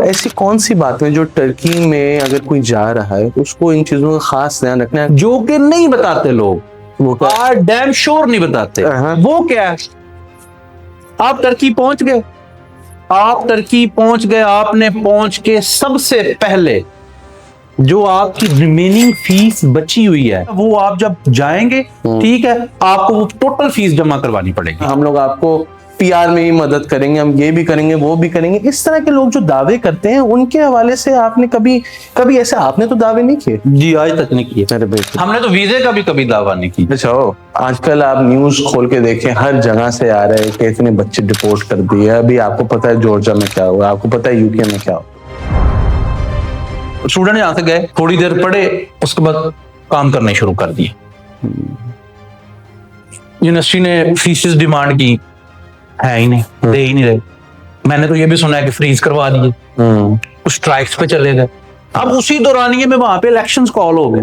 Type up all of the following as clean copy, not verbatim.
ऐसी कौन सी बातें जो टर्की में अगर कोई जा रहा है तो उसको इन चीजों का खास ध्यान रखना है? जो कि नहीं बताते लोग, वो क्या? आर डैम श्योर नहीं बताते। वो क्या है? आप टर्की पहुंच गए, आपने पहुंच के सबसे पहले जो आपकी रिमेनिंग फीस बची हुई है वो आप जब जाएंगे, ठीक है, आपको वो टोटल फीस जमा करवानी पड़ेगी। हम लोग आपको पीआर में ही मदद करेंगे, हम ये भी करेंगे वो भी करेंगे, इस तरह के लोग जो दावे करते हैं उनके हवाले से आपने कभी ऐसे आपने तो दावे नहीं किए? जी आज तक नहीं किए। अरे बेटे, हमने तो वीजे का भी कभी दावा नहीं किया। अच्छा आजकल आप न्यूज खोल के देखें, हर जगह से आ रहे हैं कि इतने बच्चे डिपोर्ट कर दिए। अभी आपको पता है जॉर्जिया में क्या हुआ, आपको पता है यूके में क्या हुआ। स्टूडेंट यहाँ से गए, थोड़ी देर पढ़े, उसके बाद काम करने शुरू कर दिए। यूनिवर्सिटी ने फीसेस डिमांड की, है ही नहीं, दे ही नहीं रहे। मैंने तो ये भी सुना है कि फ्रीज करवा दिए, कुछ स्ट्राइक्स पे चले गए। अब उसी दौरानिये में वहां पे इलेक्शंस कॉल हो गए।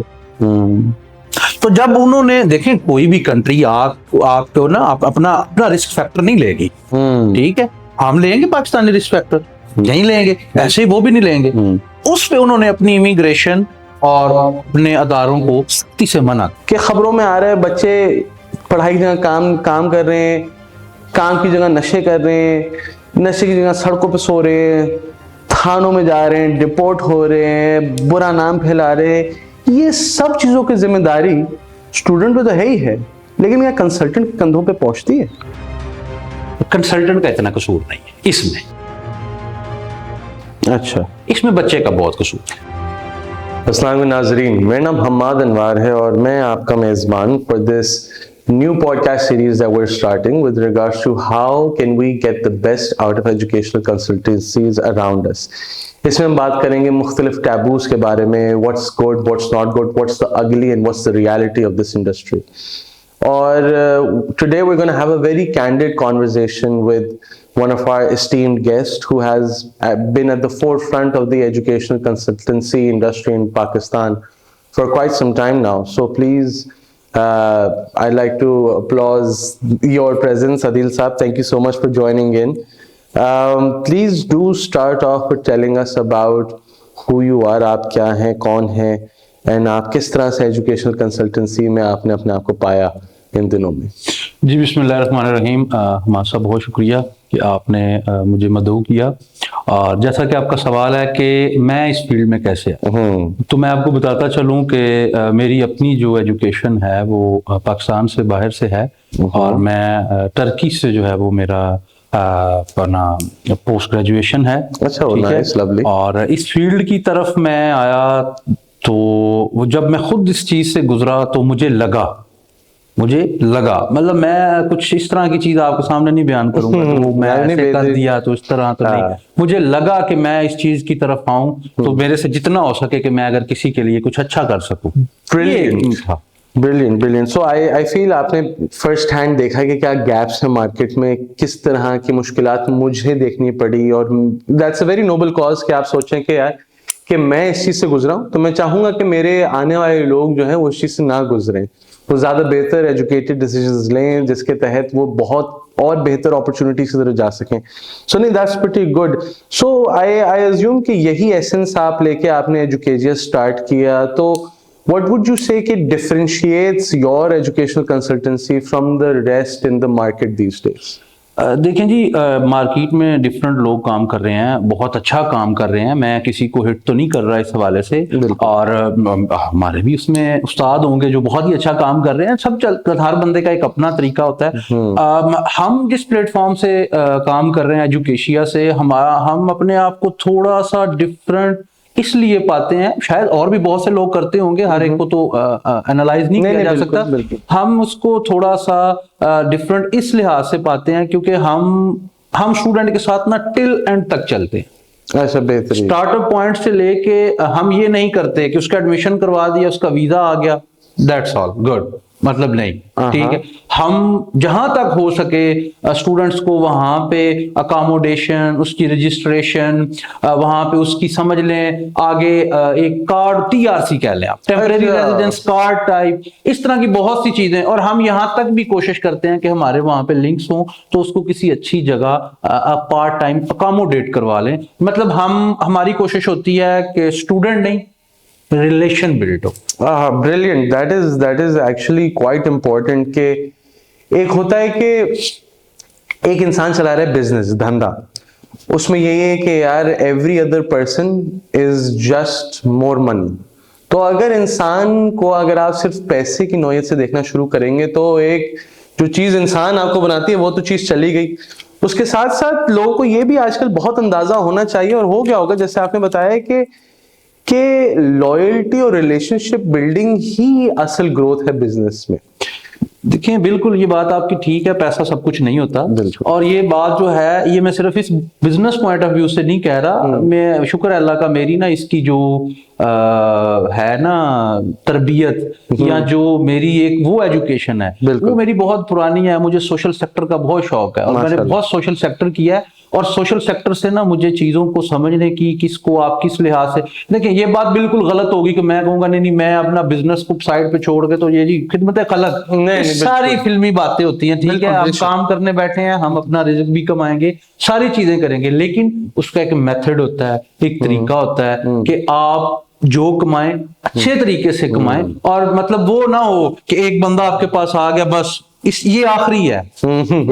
तो जब उन्होंने देखें, कोई भी कंट्री आपको ना अपना रिस्क फैक्टर नहीं लेगी, ठीक है, हम लेंगे पाकिस्तानी रिस्क फैक्टर, नहीं लेंगे, ऐसे ही वो भी नहीं लेंगे। उस पे उन्होंने अपनी इमिग्रेशन और अपने अदारों को सख्ती से मना कि खबरों में आ रहा है बच्चे पढ़ाई की जगह काम कर रहे हैं, काम की जगह नशे कर रहे हैं, नशे की जगह सड़कों पे सो रहे हैं, थानों में जा रहे हैं, डिपोर्ट हो रहे हैं, बुरा नाम फैला रहे हैं। ये सब चीजों की जिम्मेदारी स्टूडेंट पे तो है ही है, लेकिन क्या कंसल्टेंट के कंधों पे पहुंचती है? कंसल्टेंट का इतना कसूर नहीं है इसमें। अच्छा, इसमें बच्चे का बहुत कसूर है। अस्सलाम वालेकुम नाज़रीन, मेरा नाम हम्माद अनवार है और मैं आपका मेज़बान for this new podcast series that we're starting with regards to how can we get the best out of educational consultancies around us. इसमें हम बात करेंगे मुख्तलिफ टैबूज के बारे में, what's good, what's not good, what's the ugly and what's the reality of this industry. और today we're going to have a very candid conversation with one of our esteemed guests who has been at the forefront of the educational consultancy industry in Pakistan for quite some time now. So please, I'd like to applaud your presence, Adil Saab. Thank you so much for joining in. Please do start off with telling us about who you are. आप क्या हैं, कौन हैं, and आप किस तरह से educational consultancy में आपने अपने आप को पाया इन दिनों में? जी बिस्मिल्लाहिर्रहमानिर्रहीम। हमारा सब बहुत शुक्रिया कि आपने मुझे मदऊ किया। और जैसा कि आपका सवाल है कि मैं इस फील्ड में कैसे आया, तो मैं आपको बताता चलूं कि मेरी अपनी जो एजुकेशन है वो पाकिस्तान से बाहर से है और मैं टर्की से जो है वो मेरा अपना पोस्ट ग्रेजुएशन है। अच्छा, नाइस, लवली। और इस फील्ड की तरफ मैं आया तो जब मैं खुद इस चीज से गुजरा तो मुझे लगा, मतलब मैं कुछ इस तरह की चीज आपके सामने नहीं बयान करूंगा तो मैं ऐसे कर दिया तो इस तरह तो नहीं। मुझे लगा कि मैं इस चीज की तरफ आऊं तो मेरे से जितना हो सके कि मैं अगर किसी के लिए कुछ अच्छा कर सकूं। ब्रिलियंट। सो आई फील आपने फर्स्ट हैंड देखा कि क्या गैप्स हैं मार्केट में, किस तरह की मुश्किलात मुझे देखनी पड़ी, और that's a very noble cause कि आप सोचें कि यार कि मैं इस चीज से गुजरा हूं तो मैं चाहूंगा कि मेरे आने वाले लोग जो हैं वो इस चीज से ना गुजरें, वो ज्यादा बेहतर एजुकेटेड डिसीजंस लें जिसके तहत वो बहुत और बेहतर अपॉर्चुनिटीज की तरफ जा सकें। सो नहीं, that's pretty good. So I assume कि यही एसेंस आप लेके आपने एजुकेजिया स्टार्ट किया। तो what would you say कि differentiates your educational consultancy from the rest in the market these days? देखें जी, मार्केट में डिफरेंट लोग काम कर रहे हैं, बहुत अच्छा काम कर रहे हैं। मैं किसी को हिट तो नहीं कर रहा इस हवाले से, और हमारे भी उसमें उस्ताद होंगे जो बहुत ही अच्छा काम कर रहे हैं। हर बंदे का एक अपना तरीका होता है। हम जिस प्लेटफॉर्म से काम कर रहे हैं एजुकेशिया से, हम अपने आप को थोड़ा सा डिफरेंट इसलिए पाते हैं, शायद और भी बहुत से लोग करते होंगे, हर एक को तो एनालाइज नहीं किया जा सकता। हम उसको थोड़ा सा डिफरेंट इस लिहाज से पाते हैं क्योंकि हम स्टूडेंट के साथ ना टिल एंड तक चलते हैं। अच्छा, बेहतरीन। स्टार्टअप पॉइंट से लेके हम ये नहीं करते कि उसका एडमिशन करवा दिया, उसका वीजा आ गया, दैट्स ऑल गुड। मतलब नहीं, ठीक है। हम जहां तक हो सके स्टूडेंट्स को वहां पे अकोमोडेशन, उसकी रजिस्ट्रेशन, वहां पे उसकी समझ लें आगे एक कार्ड, TRC कह लें आप, टेम्परेरी रेजिडेंस कार्ड टाइप, इस तरह की बहुत सी चीजें। और हम यहां तक भी कोशिश करते हैं कि हमारे वहां पे लिंक्स हों तो उसको किसी अच्छी जगह पार्ट टाइम अकोमोडेट करवा लें। मतलब हमारी कोशिश होती है कि स्टूडेंट नहीं, रिलेशन बिल्ड हो। Brilliant, that is actually quite important कि एक होता है कि एक इंसान चला रहा है बिजनेस, धंधा, उसमें यही है कि यार every other person is just more money. तो अगर इंसान को अगर आप सिर्फ पैसे की नौयत से देखना शुरू करेंगे तो एक जो चीज इंसान आपको बनाती है वो तो चीज चली गई। उसके साथ साथ लोगों को ये भी आजकल बहुत अंदाजा होना चाहिए, और हो गया होगा जैसे आपने बताया कि लॉयल्टी और रिलेशनशिप बिल्डिंग ही असल ग्रोथ है बिजनेस में। देखिए बिल्कुल ये बात आपकी ठीक है, पैसा सब कुछ नहीं होता। और ये बात जो है ये मैं सिर्फ इस बिजनेस पॉइंट ऑफ व्यू से नहीं कह रहा, मैं शुक्र है अल्लाह का, मेरी ना इसकी जो है ना तरबियत या जो मेरी एक वो एजुकेशन है वो मेरी बहुत पुरानी है। मुझे सोशल सेक्टर का बहुत शौक है और मैंने बहुत सोशल सेक्टर किया है। और सोशल सेक्टर से ना मुझे चीजों को समझने की, किसको आप किस लिहाज से, देखिए ये बात बिल्कुल गलत होगी कि मैं कहूंगा नहीं मैं अपना बिजनेस को साइड पे छोड़ के तो ये जी खिदमत खलक, सारी फिल्मी बातें होती हैं, ठीक है। हम काम करने बैठे हैं, हम अपना रिज़्क भी कमाएंगे, सारी चीजें करेंगे, लेकिन उसका एक मेथड होता है, एक तरीका होता है कि आप जो कमाएं अच्छे तरीके से कमाएं। और मतलब वो ना हो कि एक बंदा आपके पास आ गया बस ये आखिरी है,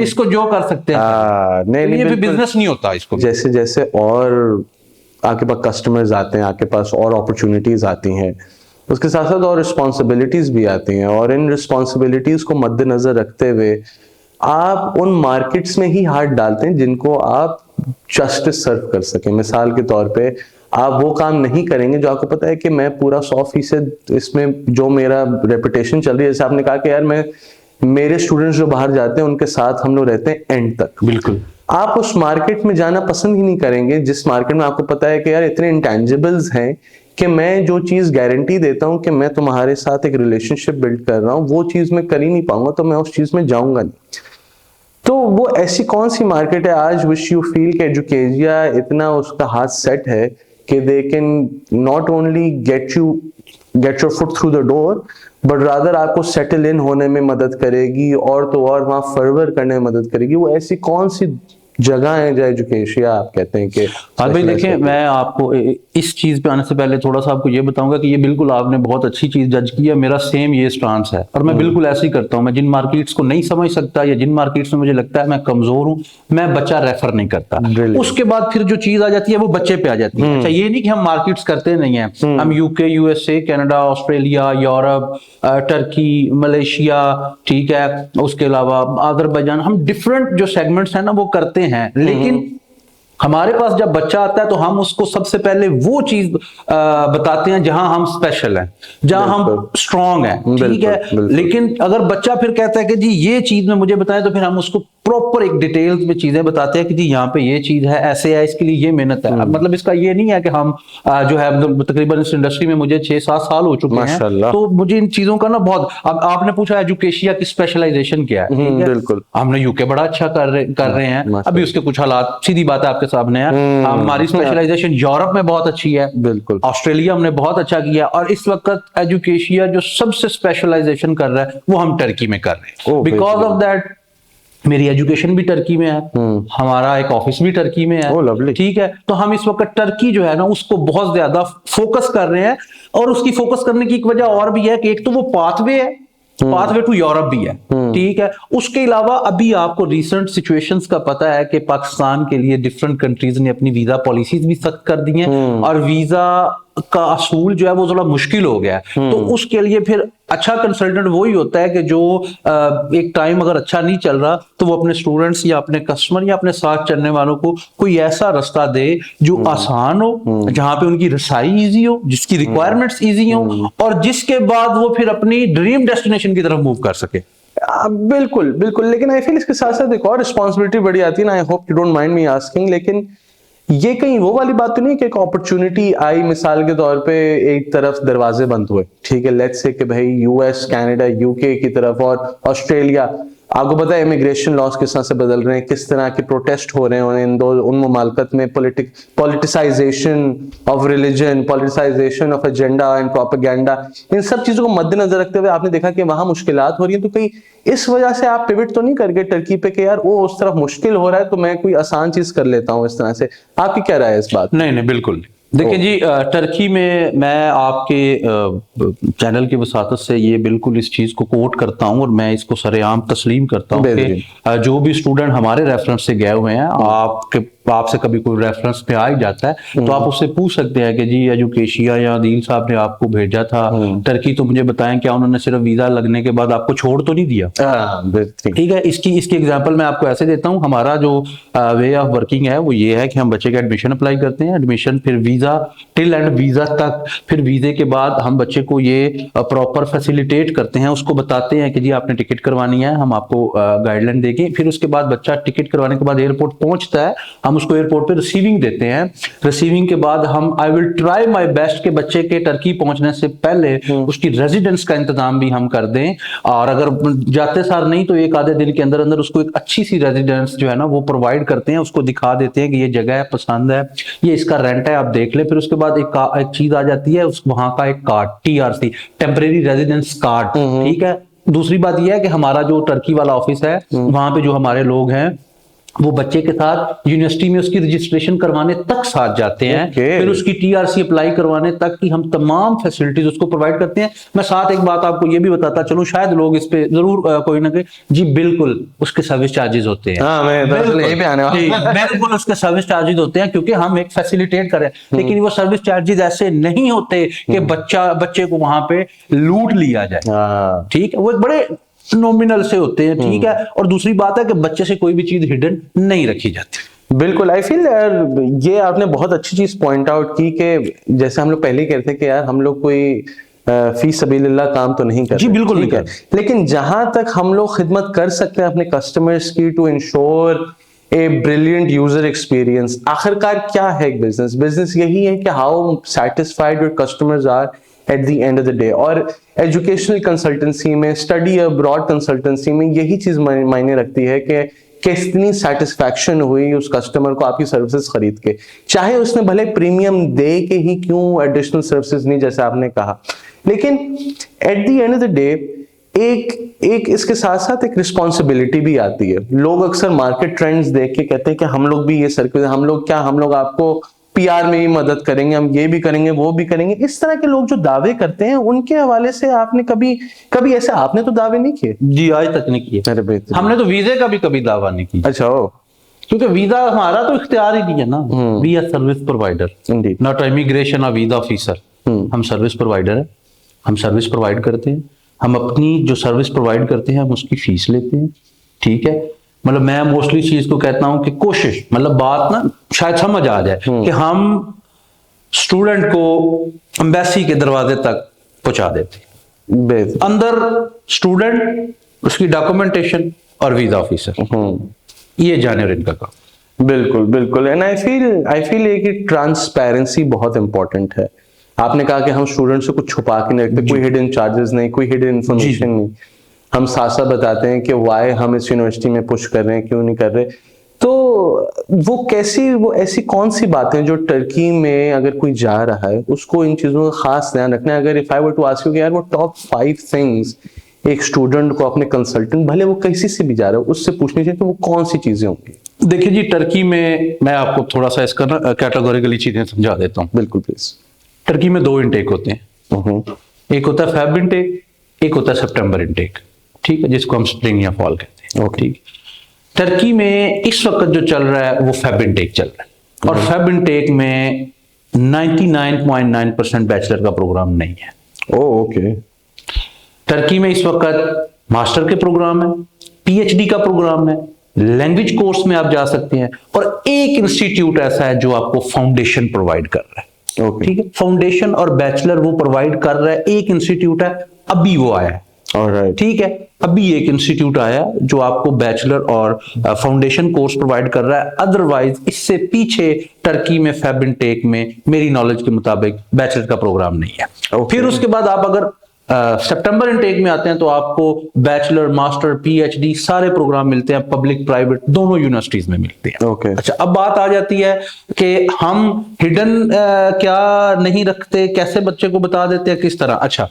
इसको जो कर सकते हैं नहीं, ये भी बिजनेस नहीं होता इसको। जैसे जैसे और आपके पास कस्टमर्स आते हैं, आपके पास और अपॉर्चुनिटीज आती हैं, उसके साथ साथ और रिस्पॉन्सिबिलिटीज भी आती हैं, और इन रिस्पॉन्सिबिलिटीज को मद्देनजर रखते हुए आप उन मार्केट्स में ही हाथ डालते हैं जिनको आप जस्टिस सर्व कर सकें। मिसाल के तौर पे आप वो काम नहीं करेंगे जो आपको पता है कि मैं पूरा 100% इसमें जो मेरा रेपुटेशन चल रही है, जैसे आपने कहा कि यार मेरे स्टूडेंट्स जो बाहर जाते हैं उनके साथ हम लोग रहते हैं एंड तक। बिल्कुल आप उस मार्केट में जाना पसंद ही नहीं करेंगे जिस मार्केट में आपको पता है कि यार इतने इंटेंजिबल्स हैं कि मैं जो चीज गारंटी देता हूं कि मैं तुम्हारे साथ एक रिलेशनशिप बिल्ड कर रहा हूं वो चीज मैं कर ही नहीं पाऊंगा, तो मैं उस चीज में जाऊंगा नहीं। तो वो ऐसी कौन सी मार्केट है आज विच यू फील कि एजुकेजिया इतना उसका हाथ सेट है कि they can not only get your foot through the door but rather आपको सेटल इन होने में मदद करेगी और तो और वहां फर्वर करने में मदद करेगी? वो ऐसी कौन सी जगह है जो एजुकेशन आप कहते हैं कि? भाई देखिए, मैं आपको इस चीज पे आने से पहले थोड़ा सा आपको ये बताऊंगा कि ये बिल्कुल आपने बहुत अच्छी चीज जज की है। मेरा सेम ये स्टांस है और मैं बिल्कुल ऐसे ही करता हूँ। मैं जिन मार्केट्स को नहीं समझ सकता या जिन मार्केट्स में मुझे लगता है मैं कमजोर हूँ, मैं बच्चा रेफर नहीं करता। उसके बाद फिर जो चीज आ जाती है वो बच्चे पे आ जाती है। अच्छा, ये नहीं कि हम मार्केट्स करते नहीं है, हम UK, USA, Canada, Australia, Europe, Turkey, Malaysia, ठीक है, उसके अलावा अजरबैजान, हम डिफरेंट जो सेगमेंट्स हैं ना वो करते हैं। लेकिन हमारे पास जब बच्चा आता है तो हम उसको सबसे पहले वो चीज बताते हैं जहां हम स्पेशल हैं, जहां हम स्ट्रांग हैं, ठीक है। लेकिन अगर बच्चा फिर कहता है कि जी ये चीज में मुझे बताएं, तो फिर हम उसको प्रॉपर एक डिटेल्स में चीजें बताते हैं कि जी यहाँ पे ये चीज है, ऐसे है, इसके लिए ये मेहनत है। मतलब इसका ये नहीं है कि हम जो है तकरीबन इस इंडस्ट्री में मुझे 6-7 साल हो चुके हैं, तो मुझे इन चीजों का ना बहुत। अब आपने पूछा एजुकेशिया की स्पेशलाइजेशन क्या है, बिल्कुल हमने यूके बड़ा अच्छा कर रहे हैं, अभी उसके कुछ हालात सीधी बात है आपके सामने है। हमारी स्पेशलाइजेशन यूरोप में बहुत अच्छी है, बिल्कुल, ऑस्ट्रेलिया हमने बहुत अच्छा किया, और इस वक्त एजुकेशिया जो सबसे स्पेशलाइजेशन कर रहा है वो हम टर्की में कर रहे हैं। बिकॉज ऑफ दैट मेरी एजुकेशन भी टर्की में है, हमारा एक ऑफिस भी टर्की में है, ठीक है। तो हम इस वक्त टर्की जो है ना उसको बहुत ज्यादा फोकस कर रहे हैं, और उसकी फोकस करने की एक वजह और भी है कि एक तो वो पाथवे है, पाथवे टू यूरोप भी है, ठीक है। उसके अलावा अभी आपको रिसेंट सिचुएशंस का पता है कि पाकिस्तान के लिए डिफरेंट कंट्रीज ने अपनी वीजा पॉलिसीज भी सख्त कर दी हैं, और वीजा का असूल जो है वो थोड़ा मुश्किल हो गया है। तो उसके लिए फिर अच्छा कंसल्टेंट वही होता है कि जो एक टाइम अगर अच्छा नहीं चल रहा तो वो अपने स्टूडेंट्स या अपने कस्टमर या अपने साथ चलने वालों को कोई ऐसा रास्ता दे जो आसान हो, जहां पे उनकी रसाई इजी हो, जिसकी रिक्वायरमेंट्स इजी हो, और जिसके बाद वो फिर अपनी ड्रीम डेस्टिनेशन की तरफ मूव कर सके। बिल्कुल बिल्कुल। लेकिन आई फील इसके साथ साथ एक और रिस्पॉन्सिबिलिटी बड़ी आती है ना, I hope you don't mind me asking, लेकिन ये कहीं वो वाली बात तो नहीं कि एक अपॉर्चुनिटी आई मिसाल के तौर पे, एक तरफ दरवाजे बंद हुए, ठीक है, लेट्स से कि भाई यूएस, कनाडा, यूके की तरफ और ऑस्ट्रेलिया, आपको पता है इमिग्रेशन लॉज किस तरह से बदल रहे हैं, किस तरह के प्रोटेस्ट हो रहे हैं उन ममालकत में, politicisation of religion, politicisation of agenda and propaganda, इन सब चीजों को मद्देनजर रखते हुए आपने देखा कि वहां मुश्किलात हो रही हैं। तो कहीं इस वजह से आप पिवट तो नहीं कर गए टर्की पे कि यार वो उस तरफ मुश्किल हो रहा है तो मैं कोई आसान चीज कर लेता हूँ इस तरह से? आपकी क्या राय है इस बात? नहीं नहीं, बिल्कुल नहीं। देखिए जी, टर्की में मैं आपके चैनल की वसातत से ये बिल्कुल इस चीज को कोट करता हूं और मैं इसको सरेआम तस्लीम करता हूं कि जो भी स्टूडेंट हमारे रेफरेंस से गए हुए हैं, आपसे कभी कोई रेफरेंस पे आ ही जाता है तो आप उससे पूछ सकते हैं कि जी एजुकेशिया या अदील साहब ने आपको भेजा था टर्की, तो मुझे बताएं क्या उन्होंने सिर्फ वीजा लगने के बाद आपको छोड़ तो नहीं दिया? ठीक है, इसकी एग्जांपल मैं आपको ऐसे देता हूं। हमारा जो वे ऑफ वर्किंग है वो ये है कि हम बच्चे का एडमिशन अप्लाई करते हैं, एडमिशन, फिर वीजा, टिल एंड वीजा तक, फिर वीजे के बाद हम बच्चे को ये प्रॉपर फैसिलिटेट करते हैं, उसको बताते हैं कि जी आपने टिकट करवानी है, हम आपको गाइडलाइन देंगे। फिर उसके बाद बच्चा टिकट करवाने के बाद एयरपोर्ट पहुंचता है, हम उसको एयरपोर्ट पे रिसीविंग देते हैं। रिसीविंग के बाद हम I will try my best के बच्चे के टर्की पहुंचने से पहले उसकी रेजिडेंस का इंतजाम भी हम कर दें, और अगर जाते सार नहीं तो एक आधे दिन के अंदर अंदर उसको एक अच्छी सी रेजिडेंस जो है ना वो प्रोवाइड करते हैं, उसको दिखा देते हैं कि ये जगह है, पसंद है, ये इसका रेंट है, आप देख ले। फिर उसके बाद एक चीज आ जाती है वहां का एक card, TRC, temporary residence card, ठीक है। दूसरी बात यह है कि हमारा जो टर्की वाला ऑफिस है वहां पे जो हमारे लोग हैं वो बच्चे के साथ यूनिवर्सिटी में उसकी रजिस्ट्रेशन करवाने तक साथ जाते हैं, फिर उसकी TRC अप्लाई करवाने तक की हम तमाम फैसिलिटीज उसको प्रोवाइड करते हैं। मैं साथ एक बात आपको ये भी बताता चलूं, शायद लोग इस पे जरूर कोई ना कोई, जी बिल्कुल उसके सर्विस चार्जेस होते हैं। हाँ, मैं यही पे आने वाला। बिल्कुल उसके सर्विस चार्जेस होते हैं क्योंकि हम एक फैसिलिटेट करें, लेकिन वो सर्विस चार्जेस ऐसे नहीं होते कि बच्चे को वहां पे लूट लिया जाए, ठीक है, वो बड़े नॉमिनल से होते हैं, ठीक है। और दूसरी बात है कि बच्चे से कोई भी चीज हिडन नहीं रखी जाती। बिल्कुल, आई फील यार ये आपने बहुत अच्छी चीज पॉइंट आउट की कि जैसे हम लोग पहले कहते थे कि यार हम लोग कोई फी सबीलिल्लाह काम तो नहीं कर जी, बिल्कुल नहीं कर, लेकिन जहां तक हम लोग खिदमत कर सकते हैं अपने कस्टमर्स की to ensure a brilliant user experience, आखिरकार क्या है एक बिजनेस यही है कि how satisfied your customers are at the end of the day. और एजुकेशनल कंसल्टेंसी में, स्टडी अब्रॉड कंसल्टेंसी में यही चीज मायने रखती है कि कितनी सेटिस्फैक्शन हुई उस कस्टमर को आपकी सर्विसेज खरीद के, चाहे उसने भले प्रीमियम दे के ही क्यों एडिशनल सर्विसेज नहीं, जैसे आपने कहा। लेकिन eight the end of the day एक इसके साथ साथ एक रिस्पॉन्सिबिलिटी भी आती है। लोग अक्सर मार्केट ट्रेंड्स देख के कहते हैं कि हम लोग भी ये सर्विस, हम लोग आपको PR में भी मदद करेंगे, हम ये भी करेंगे, वो भी करेंगे। इस तरह के लोग जो दावे करते हैं उनके हवाले से आपने कभी ऐसे आपने तो दावे नहीं किए? जी आज तक नहीं किए। अरे बेहतर, हमने तो वीजे का भी कभी दावा नहीं किया। अच्छा, क्योंकि वीजा हमारा तो इख्तियार ही नहीं है ना, we are service provider, not immigration और वीजा ऑफिसर। हम सर्विस प्रोवाइडर है, हम सर्विस प्रोवाइड करते हैं, हम अपनी जो सर्विस प्रोवाइड करते हैं हम उसकी फीस लेते हैं, ठीक है। मतलब मैं मोस्टली चीज को कहता हूं कि कोशिश, मतलब बात ना शायद समझ आ जाए कि हम स्टूडेंट को एम्बेसी के दरवाजे तक पहुंचा देते, अंदर स्टूडेंट, उसकी डॉक्यूमेंटेशन और वीजा ऑफिसर, ये जाने और इनका काम। बिल्कुल। एंड आई फील कि ट्रांसपेरेंसी बहुत इंपॉर्टेंट है। आपने कहा कि हम स्टूडेंट से कुछ छुपा के नहीं रखते, कोई हिडन चार्जेस नहीं, कोई हिडन इंफॉर्मेशन नहीं, हम साथ साथ बताते हैं कि वाई हम इस यूनिवर्सिटी में पुश कर रहे हैं, क्यों नहीं कर रहे। तो वो ऐसी कौन सी बातें जो टर्की में अगर कोई जा रहा है उसको इन चीजों का खास ध्यान रखना है? अगर if I were to ask you यार वो टॉप 5 थिंग्स एक स्टूडेंट को अपने कंसल्टेंट, भले वो कैसी से भी जा रहा है, उससे पूछनी चाहिए, तो वो कौन सी चीजें होंगी? देखिए जी, टर्की में मैं आपको थोड़ा सा इसका ना कैटेगोरिकली चीजें समझा देता हूँ। बिल्कुल प्लीज। टर्की में 2 इनटेक होते हैं, एक होता है फेब इनटेक, एक होता है सितंबर इनटेक, ठीक है, जिसको हम स्प्रिंग या फॉल कहते हैं, ठीक। टर्की में इस वक्त जो चल रहा है वो फेब इनटेक चल रहा है, और फेब इनटेक में 99.9% बैचलर का प्रोग्राम नहीं है। ओके। टर्की में इस वक्त मास्टर के प्रोग्राम है, PhD का प्रोग्राम है, लैंग्वेज कोर्स में आप जा सकते हैं, और एक इंस्टीट्यूट ऐसा है जो आपको फाउंडेशन प्रोवाइड कर रहा है, ठीक है। फाउंडेशन और बैचलर वो प्रोवाइड कर रहा है, एक इंस्टीट्यूट है, अभी वो आया है, ऑलराइट। ठीक है, अभी एक इंस्टीट्यूट आया जो आपको बैचलर और फाउंडेशन कोर्स प्रोवाइड कर रहा है, अदरवाइज इससे पीछे टर्की में फेब इनटेक में मेरी नॉलेज के मुताबिक बैचलर का प्रोग्राम नहीं है। Okay. फिर उसके बाद आप अगर सितंबर इनटेक में आते हैं तो आपको बैचलर, मास्टर, पीएचडी सारे प्रोग्राम मिलते हैं, पब्लिक प्राइवेट दोनों यूनिवर्सिटीज में मिलते हैं। Okay. अच्छा, अब बात आ जाती है कि हम हिडन क्या नहीं रखते, कैसे बच्चे को बता देते हैं, किस तरह। अच्छा,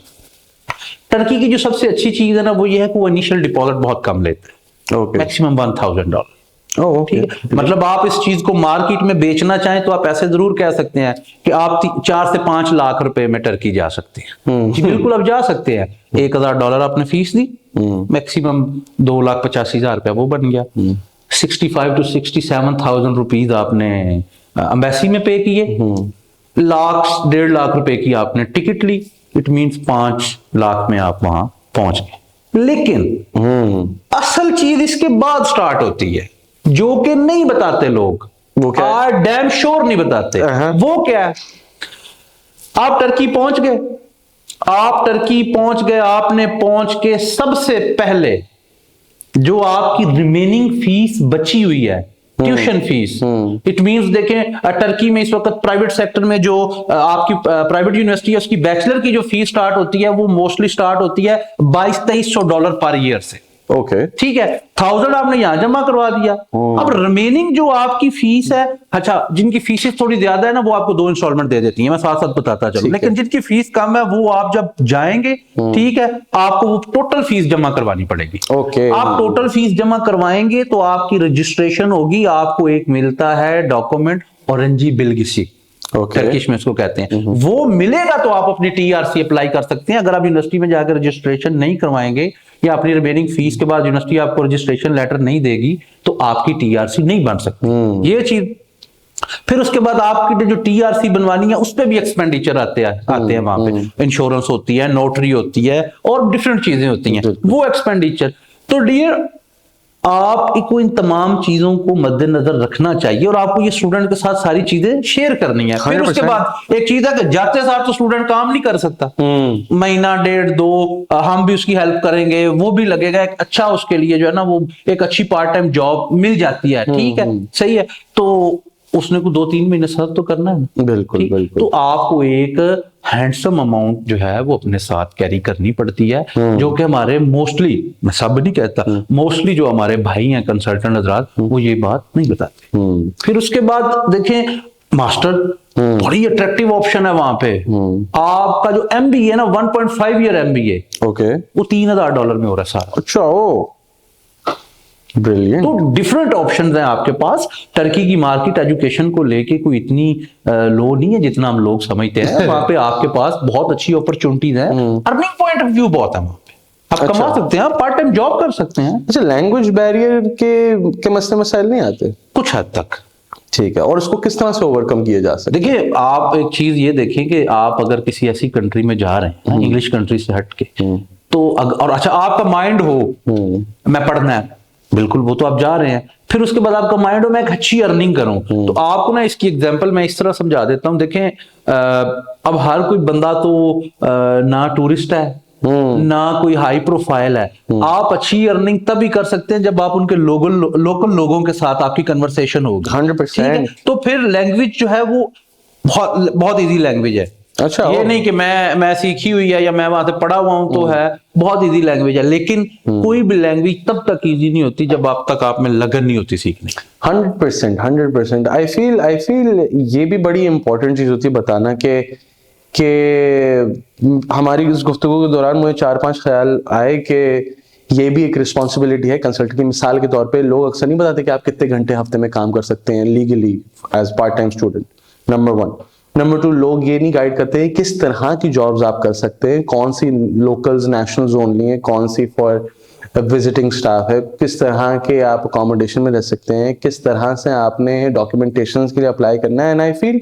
टर्की की जो सबसे अच्छी चीज है ना वो ये है कि वो इनिशियल डिपॉजिट बहुत कम लेते हैं, ओके। मैक्सिमम $1,000। ओके। ठीक है, मतलब आप इस चीज को मार्केट में बेचना चाहें तो आप ऐसे जरूर कह सकते हैं कि आप 4 से 5 लाख रुपए में टर्की जा सकते हैं। जी बिल्कुल, आप जा सकते हैं। $1,000 आपने फीस दी, मैक्सिमम 2,85,000 रुपया वो बन गया। 65 to 67,000 रुपीज आपने एम्बेसी में पे किए, 1.5 लाख रुपए की आपने टिकट ली, इट मींस 5 लाख में आप वहां पहुंच गए। लेकिन असल चीज इसके बाद स्टार्ट होती है जो कि नहीं बताते लोग, वो क्या है? डैम श्योर नहीं बताते। वो क्या है? आप टर्की पहुंच गए, आपने पहुंच के सबसे पहले जो आपकी रिमेनिंग फीस बची हुई है, ट्यूशन फीस, इट मींस देखें टर्की में इस वक्त प्राइवेट सेक्टर में जो आपकी प्राइवेट यूनिवर्सिटी है उसकी बैचलर की जो फीस स्टार्ट होती है वो मोस्टली स्टार्ट होती है $2,200 पर ईयर से। ओके। ठीक है, 1,000 आपने यहां जमा करवा दिया। अब रिमेनिंग जो आपकी फीस है, अच्छा जिनकी फीसेस थोड़ी ज्यादा है ना वो आपको 2 इंस्टॉलमेंट दे देती है, मैं साथ साथ बताता चलूं, लेकिन जिनकी फीस कम है वो आप जब जाएंगे, ठीक है, आपको वो टोटल फीस जमा करवानी पड़ेगी। ओके। आप टोटल फीस जमा करवाएंगे तो आपकी रजिस्ट्रेशन होगी, आपको एक मिलता है डॉक्यूमेंट, ऑरेंजी बिलगिसी, टर्किश में इसको कहते हैं, वो मिलेगा तो आप अपनी टीआरसी अप्लाई कर सकते हैं। अगर आप यूनिवर्सिटी में जाकर रजिस्ट्रेशन नहीं करवाएंगे या अपनी रिमेनिंग फीस के बाद यूनिवर्सिटी आपको रजिस्ट्रेशन लेटर नहीं देगी तो आपकी टीआरसी नहीं बन सकती। ये चीज। फिर उसके बाद आपकी जो टीआरसी बनवानी है उस पर भी एक्सपेंडिचर आते हैं वहां पे, इंश्योरेंस होती है, नोटरी होती है और डिफरेंट चीजें होती हैं, वो एक्सपेंडिचर। तो डियर, आपको इन तमाम चीजों को मद्देनजर रखना चाहिए और आपको ये स्टूडेंट के साथ सारी चीजें शेयर करनी है। फिर उसके बाद एक चीज है कि जाते साथ तो स्टूडेंट काम नहीं कर सकता, महीना 1.5-2 हम भी उसकी हेल्प करेंगे, वो भी लगेगा एक अच्छा, उसके लिए जो है ना वो एक अच्छी पार्ट टाइम जॉब मिल जाती है। ठीक है, सही है, तो उसने को 2-3 महीने सर्व तो करना है ना। बिल्कुल बिल्कुल। तो आपको एक हैंडसम अमाउंट जो है वो अपने साथ कैरी करनी पड़ती है, जो कि हमारे मोस्टली, मैं सब नहीं कहता, मोस्टली जो हमारे भाई हैं कंसल्टेंट हजरात वो ये बात नहीं बताते। फिर उसके बाद देखें मास्टर, बड़ी अट्रैक्टिव ऑप्शन है वहां पे। आपका जो एमबीए है ना 1.5 ईयर एमबीए, ओके, वो $3,000 में हो रहा है सारा। अच्छा, ओ ब्रिलियंट। तो डिफरेंट ऑप्शंस हैं आपके पास। टर्की की मार्केट एजुकेशन को लेके कोई इतनी लो नहीं है जितना हम लोग समझते हैं। वहां पे आपके पास बहुत अच्छी अपॉर्चुनिटीज हैं, अर्निंग पॉइंट ऑफ व्यू बहुत है वहां पे, आप कमा सकते हैं, आप पार्ट टाइम जॉब कर सकते हैं। अच्छा, लैंग्वेज बैरियर के मसले मसाइल नहीं आते कुछ हद तक? ठीक है, और उसको किस तरह से ओवरकम किया जा सकता है? देखिए, आप एक चीज ये देखें कि आप अगर किसी ऐसी कंट्री में जा रहे हैं इंग्लिश कंट्री से हट के, तो और अच्छा आपका माइंड हो मैं पढ़ना है, बिल्कुल वो तो आप जा रहे हैं। फिर उसके बाद आपका माइंड हो मैं एक अच्छी अर्निंग करूं, तो आपको ना इसकी एग्जांपल मैं इस तरह समझा देता हूं। देखें, अब हर कोई बंदा तो ना टूरिस्ट है ना कोई हाई प्रोफाइल है। आप अच्छी अर्निंग तभी कर सकते हैं जब आप उनके लोकल लोगों के साथ आपकी कन्वर्सेशन होगी। 100%। तो फिर लैंग्वेज जो है वो बहुत बहुत ईजी लैंग्वेज है। अच्छा, ये नहीं कि मैं सीखी हुई है या मैं वहां से पढ़ा हुआ हूं, तो है बहुत इजी लैंग्वेज है, लेकिन कोई भी लैंग्वेज तब तक इजी नहीं होती जब आप तक आप में लगन नहीं होती सीखने। 100%। आई फील ये भी बड़ी इंपॉर्टेंट चीज होती है बताना कि हमारी इस गुफ्तगू के दौरान मुझे 4-5 ख्याल आए कि ये भी एक रिस्पॉन्सिबिलिटी है कंसल्टेंट की। मिसाल के तौर पे लोग अक्सर नहीं बताते कि आप कितने घंटे हफ्ते में काम कर सकते हैं legally as part time student, number 1। Number 2, लोग ये नहीं गाइड करते हैं किस तरह की जॉब्स आप कर सकते हैं, कौन सी लोकल्स नेशनल्स ओनली है, कौन सी फॉर विजिटिंग स्टाफ है, किस तरह के आप अकोमोडेशन में रह सकते हैं, किस तरह से आपने डॉक्यूमेंटेशन के लिए अप्लाई करना है। एंड आई फील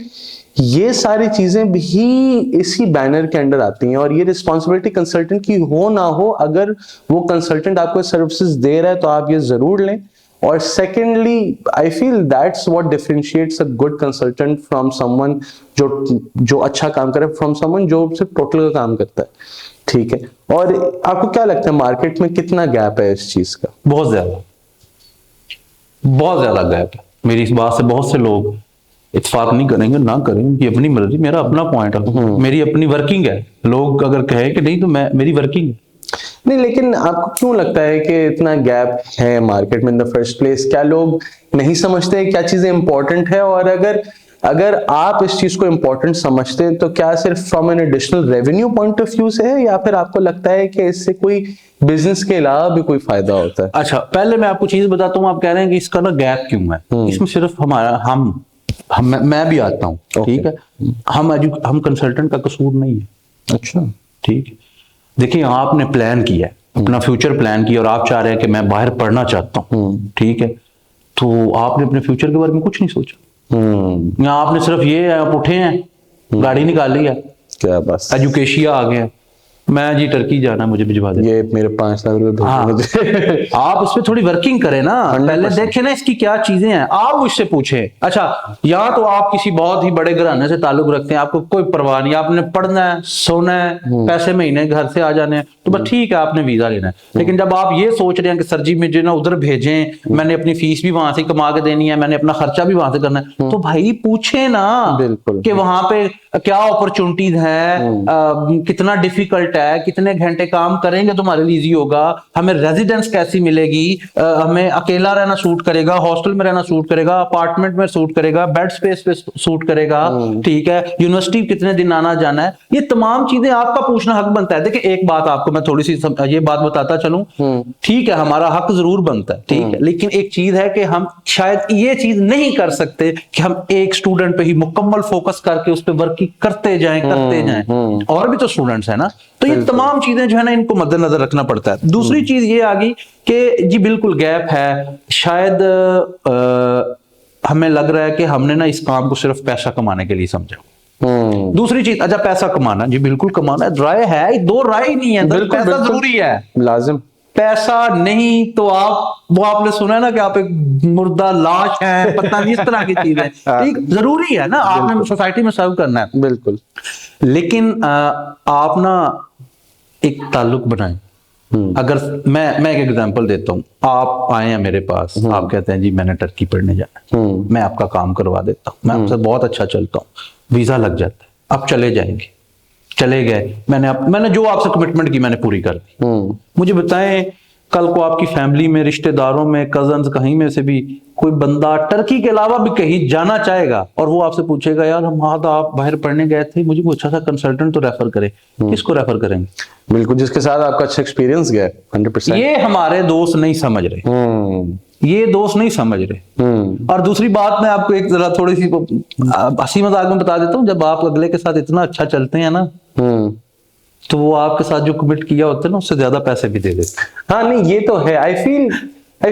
ये सारी चीजें भी इसी बैनर के अंडर आती हैं और ये रिस्पॉन्सिबिलिटी कंसल्टेंट की हो ना हो, अगर वो कंसल्टेंट आपको सर्विसेज दे रहा है तो आप ये जरूर लें। और secondly I feel that's what differentiates a good consultant from someone जो अच्छा काम करे, फ्रॉम समवन जो सिर्फ टोटल का काम करता है। ठीक है, और आपको क्या लगता है मार्केट में कितना गैप है इस चीज का? बहुत ज्यादा गैप है। मेरी इस बात से बहुत से लोग इत्तेफाक नहीं करेंगे, ना करें, उनकी अपनी मर्जी, मेरा अपना पॉइंट है, मेरी अपनी वर्किंग है। लोग अगर कहे कि नहीं तो मेरी वर्किंग है। नहीं, लेकिन आपको क्यों लगता है कि इतना गैप है मार्केट में इन द फर्स्ट प्लेस? क्या लोग नहीं समझते क्या चीजें इंपॉर्टेंट है? और अगर आप इस चीज को इंपॉर्टेंट समझते हैं तो क्या सिर्फ from an additional revenue point of view से है, या फिर आपको लगता है कि इससे कोई बिजनेस के अलावा भी कोई फायदा होता है? अच्छा, पहले मैं आपको चीज बताता हूँ। आप कह रहे हैं कि इसका ना गैप क्यों है। इसमें सिर्फ मैं भी आता हूँ, ठीक है। हम कंसल्टेंट का कसूर नहीं है। अच्छा, ठीक है। देखिए, आपने प्लान किया है, अपना फ्यूचर प्लान किया, और आप चाह रहे हैं कि मैं बाहर पढ़ना चाहता हूँ, ठीक है, तो आपने अपने फ्यूचर के बारे में कुछ नहीं सोचा। या आपने सिर्फ ये आप उठे हैं, गाड़ी निकाली है, क्या बस एजुकेशिया आ गया, मैं जी टर्की जाना, मुझे भिजवा दे, ये मेरे 5 लाख रुपए मुझे। आप उसमें थोड़ी वर्किंग करें ना, पहले देखें ना इसकी क्या चीजें हैं, आप मुझसे पूछें। अच्छा, या तो आप किसी बहुत ही बड़े घराने से ताल्लुक रखते हैं, आपको कोई परवाह नहीं, आपने पढ़ना है, सोना है, पैसे महीने घर से आ जाने हैं, तो बस ठीक है, आपने वीजा लेना है। लेकिन जब आप ये सोच रहे हैं कि सर जी मुझे ना उधर भेजें, मैंने अपनी फीस भी वहां से कमा के देनी है, मैंने अपना खर्चा भी वहां से करना है, तो भाई पूछे ना बिल्कुल कि वहां पे क्या अपॉर्चुनिटीज है, कितना डिफिकल्ट है, कितने घंटे काम करेंगे तुम्हारे लिए इजी होगा, हमें रेजिडेंस कैसी मिलेगी, हमें अकेला रहना सूट करेगा, हॉस्टल में रहना सूट करेगा, अपार्टमेंट में सूट करेगा, बेड स्पेस पे सूट करेगा, ठीक है, यूनिवर्सिटी कितने दिन आना जाना है, ये तमाम चीजें आपका पूछना हक बनता है। देखिए, एक बात आपको मैं थोड़ी सी ये बात बताता चलूं, ठीक है, हमारा हक जरूर बनता है, ठीक है, लेकिन एक चीज है कि हम शायद ये चीज नहीं कर सकते कि हम एक स्टूडेंट पे ही मुकम्मल फोकस करके उस पर वर्क करते जाएं और भी तो स्टूडेंट्स हैं ना, तो ये तमाम चीजें जो है ना, इनको मद्देनजर रखना पड़ता है। दूसरी चीज ये आ गई कि जी बिल्कुल गैप है, शायद हमें लग रहा है कि हमने ना इस काम को सिर्फ पैसा कमाने के लिए समझा। दूसरी चीज, अच्छा पैसा कमाना, जी बिल्कुल कमाना है, राय है, दो राय नहीं है, पैसा जरूरी है, लाजिम। पैसा नहीं तो आपने सुना है ना कि आप एक मुर्दा लाश है, पता नहीं, इस तरह की चीज है, ठीक, जरूरी है ना, आपने सोसाइटी में सर्व करना है, बिल्कुल। लेकिन आप ना एक ताल्लुक बनाएं। अगर मैं एक एग्जांपल देता हूँ, आप आए हैं मेरे पास, आप कहते हैं जी मैंने टर्की पढ़ने जाना है, मैं आपका काम करवा देता हूँ, मैं आपसे बहुत अच्छा चलता हूँ, वीजा लग जाता है, आप चले जाएंगे, चले गए, मैंने जो आपसे कमिटमेंट की मैंने पूरी कर दी। मुझे बताएं, कल को आपकी फैमिली में, रिश्तेदारों में, कजन्स, कहीं में से भी कोई बंदा टर्की के अलावा भी कहीं जाना चाहेगा और वो आपसे पूछेगा यार हम आप बाहर पढ़ने गए थे, मुझे कोई अच्छा सा कंसल्टेंट तो रेफर करे, किसको रेफर करेंगे? बिल्कुल, जिसके साथ आपका अच्छा एक्सपीरियंस गया 100%। ये हमारे दोस्त नहीं समझ रहे, ये दोस्त नहीं समझ रहे। और दूसरी बात, मैं आपको एक जरा थोड़ी सी हंसी मजाक में बता देता हूँ, जब आप अगले के साथ इतना अच्छा चलते हैं ना, तो वो आपके साथ जो कमिट किया होता है ना, उससे ज्यादा पैसे भी दे देते हैं। हाँ, नहीं ये तो है। आई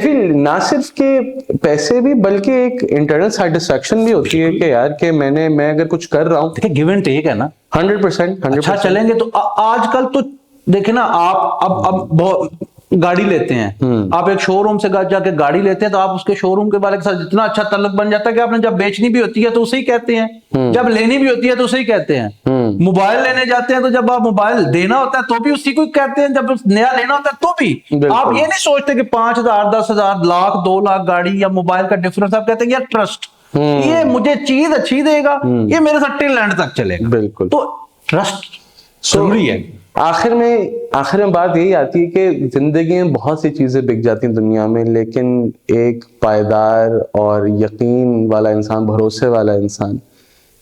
फील ना सिर्फ के पैसे भी, बल्कि एक इंटरनल सेटिस्फैक्शन भी होती है कि यार कि मैं अगर कुछ कर रहा हूँ, देखिए गिव एंड टेक है ना, 100%। अच्छा चलेंगे तो आजकल तो देखे ना, आप अब बहुत गाड़ी लेते हैं, आप एक शोरूम से जाके गाड़ी लेते हैं, तो आप उसके शोरूम के वाले के साथ जितना अच्छा ताल्लुक बन जाता है कि आपने जब बेचनी भी होती है तो उसे ही कहते हैं, जब लेनी भी होती है तो उसे ही कहते हैं। मोबाइल लेने जाते हैं तो जब आप मोबाइल देना होता है तो भी उसी को कहते हैं, जब नया लेना होता है तो भी। आप ये नहीं सोचते कि 5,000, 10,000, लाख, 2 लाख गाड़ी या मोबाइल का डिफरेंस, आप कहते हैं यार ट्रस्ट, ये मुझे चीज अच्छी देगा, ये मेरे साथ टिल एंड तक चलेगा। बिल्कुल, तो ट्रस्ट जरूरी है। आखिर में बात यही आती है कि जिंदगी में बहुत सी चीजें बिक जाती हैं दुनिया में, लेकिन एक पायदार और यकीन वाला इंसान, भरोसे वाला इंसान,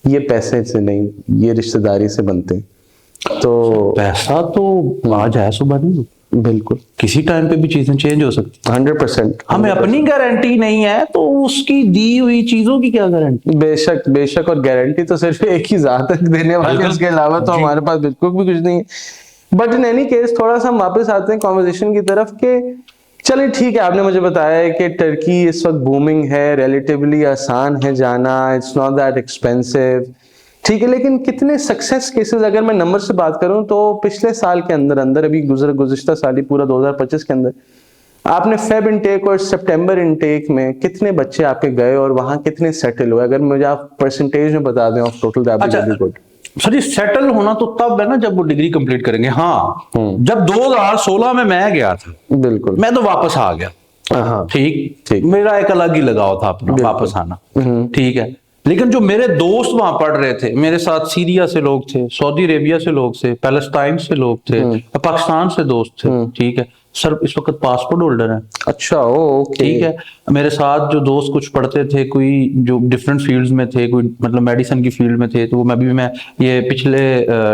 ये पैसे से नहीं, ये रिश्तेदारी से बनते हैं। तो पैसा तो आज है, सुबह नहीं, बिल्कुल किसी टाइम पे भी चीजें चेंज हो सकती है। 100%। हमें अपनी गारंटी नहीं है तो उसकी दी हुई चीजों की क्या गारंटी? बेशक, और गारंटी तो सिर्फ एक ही जात तक देने वाली, इसके अलावा तो हमारे पास बिल्कुल भी कुछ नहीं है। बट इन एनी केस, थोड़ा सा हम वापस आते हैं कॉन्वर्सेशन की तरफ के, चलिए ठीक है, आपने मुझे बताया है कि टर्की इस वक्त बूमिंग है, रिलेटिवली आसान है जाना, इट्स नॉट दैट एक्सपेंसिव, ठीक है, लेकिन कितने सक्सेस केसेस, अगर मैं नंबर से बात करूं तो पिछले साल के अंदर अभी गुज़िश्ता साल ही पूरा 2025 के अंदर, आपने फेब इनटेक और सितंबर इनटेक में कितने बच्चे आपके गए और वहां कितने सेटल हुए? अगर मुझे आप परसेंटेज में बता दें of total, that would be good. Sir ji settle होना तो तब है ना जब वो डिग्री कंप्लीट करेंगे। हाँ, जब 2016 में मैं गया था, बिल्कुल, मैं तो वापस आ गया। हाँ, ठीक ठीक। मेरा एक अलग ही लगाव था अपना वापस आना, ठीक है। लेकिन जो मेरे दोस्त वहां पढ़ रहे थे, मेरे साथ सीरिया से लोग थे, सऊदी अरेबिया से लोग थे, पैलेस्टाइन से लोग थे, पाकिस्तान से दोस्त थे, ठीक है। सर इस वक्त पासपोर्ट होल्डर है। अच्छा, ओके, ठीक है। मेरे साथ जो दोस्त कुछ पढ़ते थे, कोई जो डिफरेंट फील्ड्स में थे, कोई मतलब मेडिसिन की फील्ड में थे, तो वो मैं ये पिछले